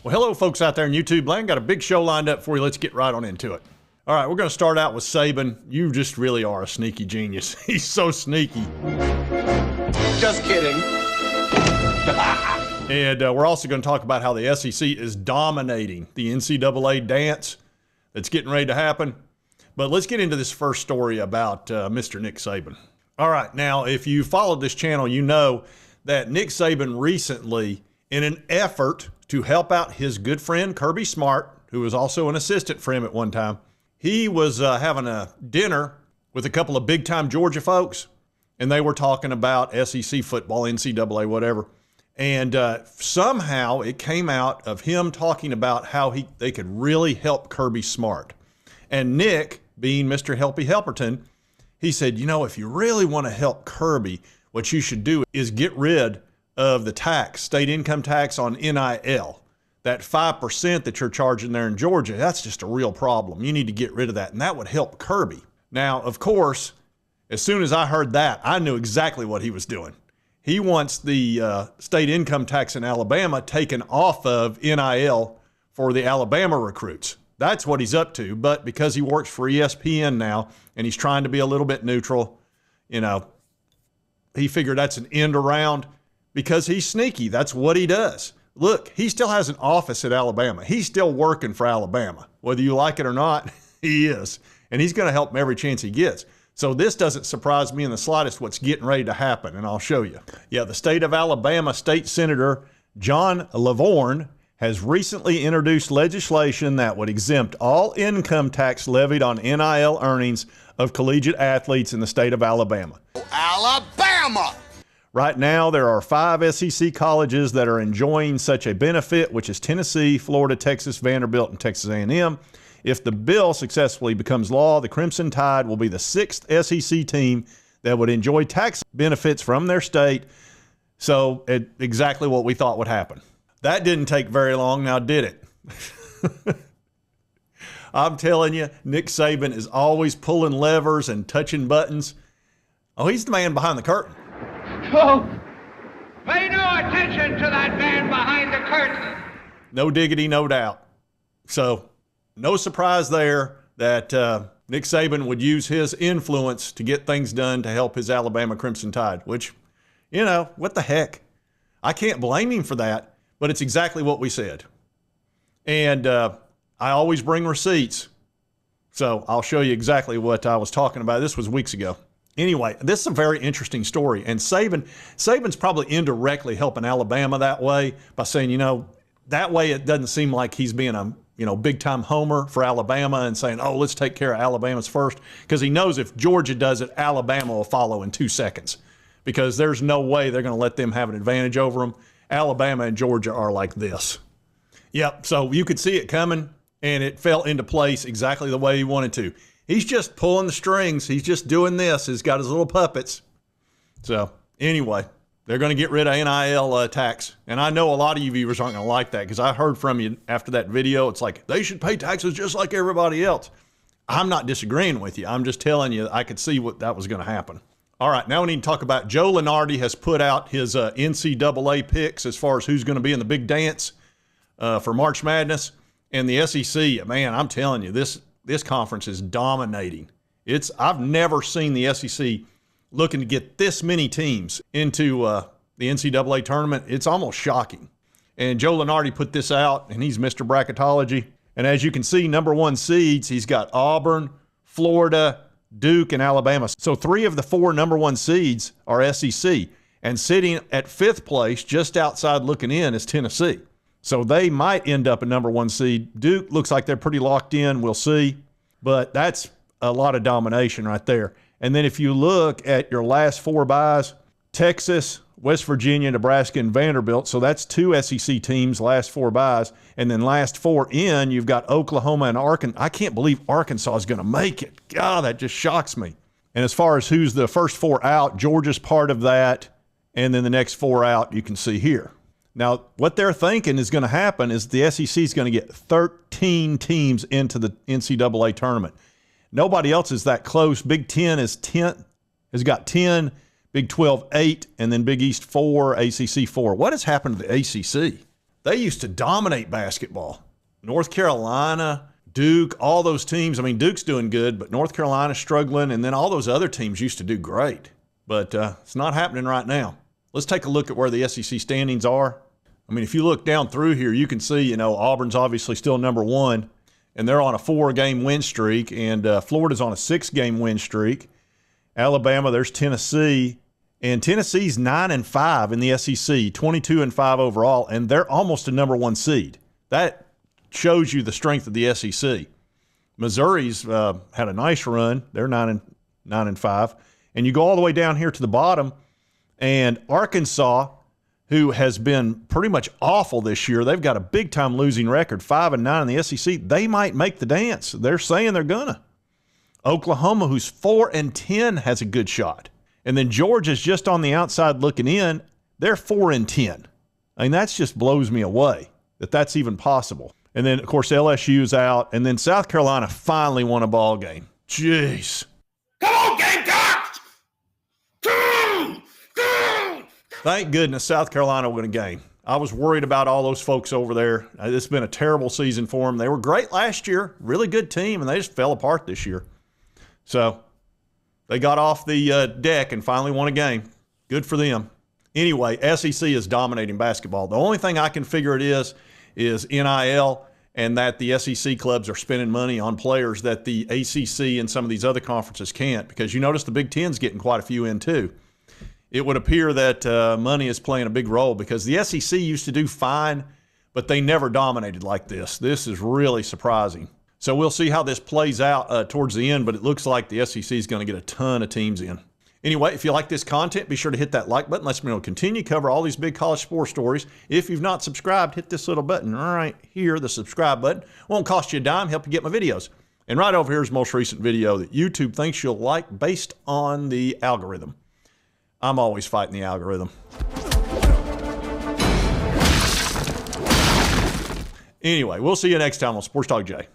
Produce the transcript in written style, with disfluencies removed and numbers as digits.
Well, hello, folks out there in YouTube land. Got a big show lined up for you. Let's get right on into it. All right, we're going to start out with Saban. You just really are a sneaky genius. He's so sneaky. Just kidding. And we're also going to talk about how the SEC is dominating the NCAA dance that's getting ready to happen. But let's get into this first story about Mr. Nick Saban. All right, now, if you followed this channel, you know that Nick Saban recently, in an effort to help out his good friend Kirby Smart, who was also an assistant for him at one time, he was having a dinner with a couple of big-time Georgia folks, and they were talking about SEC football, NCAA, whatever. And somehow it came out of him talking about how they could really help Kirby Smart. And Nick, being Mr. Helpy Helperton, he said, you know, if you really want to help Kirby, what you should do is get rid of the tax, state income tax on NIL. That 5% that you're charging there in Georgia, that's just a real problem. You need to get rid of that, and that would help Kirby. Now, of course, as soon as I heard that, I knew exactly what he was doing. He wants the state income tax in Alabama taken off of NIL for the Alabama recruits. That's what he's up to, but because he works for ESPN now, and he's trying to be a little bit neutral, you know, he figured that's an end around because he's sneaky. That's what he does. Look, he still has an office at Alabama. He's still working for Alabama. Whether you like it or not, he is. And he's going to help him every chance he gets. So this doesn't surprise me in the slightest what's getting ready to happen, and I'll show you. Yeah, the state of Alabama State Senator John LaVorn has recently introduced legislation that would exempt all income tax levied on NIL earnings of collegiate athletes in the state of Alabama. Alabama! Right now, there are 5 SEC colleges that are enjoying such a benefit, which is Tennessee, Florida, Texas, Vanderbilt, and Texas A&M. If the bill successfully becomes law, the Crimson Tide will be the 6th SEC team that would enjoy tax benefits from their state. So exactly what we thought would happen. That didn't take very long, now did it? I'm telling you, Nick Saban is always pulling levers and touching buttons. Oh, he's the man behind the curtain. Folks, pay no attention to that man behind the curtain. No diggity, no doubt. So no surprise there that Nick Saban would use his influence to get things done to help his Alabama Crimson Tide, which, you know, what the heck? I can't blame him for that, but it's exactly what we said. And I always bring receipts, so I'll show you exactly what I was talking about. This was weeks ago. Anyway, this is a very interesting story, and Saban's probably indirectly helping Alabama that way by saying, you know, that way it doesn't seem like he's being a, you know, big-time homer for Alabama and saying, oh, let's take care of Alabama's first, because he knows if Georgia does it, Alabama will follow in 2 seconds, because there's no way they're going to let them have an advantage over them. Alabama and Georgia are like this. Yep, so you could see it coming, and it fell into place exactly the way he wanted to. He's just pulling the strings. He's just doing this. He's got his little puppets. So anyway, they're going to get rid of NIL tax. And I know a lot of you viewers aren't going to like that because I heard from you after that video. It's like, they should pay taxes just like everybody else. I'm not disagreeing with you. I'm just telling you I could see what that was going to happen. All right, now we need to talk about Joe Lunardi has put out his NCAA picks as far as who's going to be in the big dance for March Madness. And the SEC, man, I'm telling you, this conference is dominating. I've never seen the SEC looking to get this many teams into the NCAA tournament. It's almost shocking. And Joe Lunardi put this out, and he's Mr. Bracketology. And as you can see, number 1 seeds, he's got Auburn, Florida, Duke, and Alabama. So 3 of the 4 number 1 seeds are SEC. And sitting at 5th place, just outside looking in, is Tennessee. So they might end up a number 1 seed. Duke looks like they're pretty locked in. We'll see. But that's a lot of domination right there. And then if you look at your last 4 byes, Texas, West Virginia, Nebraska, and Vanderbilt. So that's 2 SEC teams, last 4 byes. And then last 4 in, you've got Oklahoma and Arkansas. I can't believe Arkansas is going to make it. God, that just shocks me. And as far as who's the first 4 out, Georgia's part of that. And then the next 4 out, you can see here. Now, what they're thinking is going to happen is the SEC is going to get 13 teams into the NCAA tournament. Nobody else is that close. Big Ten has got 10, Big 12, 8, and then Big East 4, ACC 4. What has happened to the ACC? they used to dominate basketball. North Carolina, Duke, all those teams. I mean, Duke's doing good, but North Carolina's struggling, and then all those other teams used to do great. But it's not happening right now. Let's take a look at where the SEC standings are. I mean, if you look down through here, you can see, Auburn's obviously still number 1, and they're on a 4-game win streak, and Florida's on a 6-game win streak. Alabama, there's Tennessee, and Tennessee's 9-5 in the SEC, 22-5 overall, and they're almost a number 1 seed. That shows you the strength of the SEC. Missouri's had a nice run. They're 9-5. And you go all the way down here to the bottom, and Arkansas, who has been pretty much awful this year, they've got a big-time losing record, 5-9 in the SEC. They might make the dance. They're saying they're gonna. Oklahoma, who's 4-10, has a good shot. And then Georgia's just on the outside looking in. They're 4-10. I mean, that just blows me away that that's even possible. And then, of course, LSU's out. And then South Carolina finally won a ball game. Jeez. Come on, Gamecocks! Thank goodness South Carolina won a game. I was worried about all those folks over there. It's been a terrible season for them. They were great last year, really good team, and they just fell apart this year. So they got off the deck and finally won a game. Good for them. Anyway, SEC is dominating basketball. The only thing I can figure it is NIL, and that the SEC clubs are spending money on players that the ACC and some of these other conferences can't, because you notice the Big Ten's getting quite a few in too. It would appear that money is playing a big role, because the SEC used to do fine, but they never dominated like this. This is really surprising. So we'll see how this plays out towards the end, but it looks like the SEC is going to get a ton of teams in. Anyway, if you like this content, be sure to hit that like button. Let's me know. Continue to cover all these big college sports stories. If you've not subscribed, hit this little button right here, the subscribe button. Won't cost you a dime, help you get my videos. And right over here is the most recent video that YouTube thinks you'll like based on the algorithm. I'm always fighting the algorithm. Anyway, we'll see you next time on Sports Talk Jay.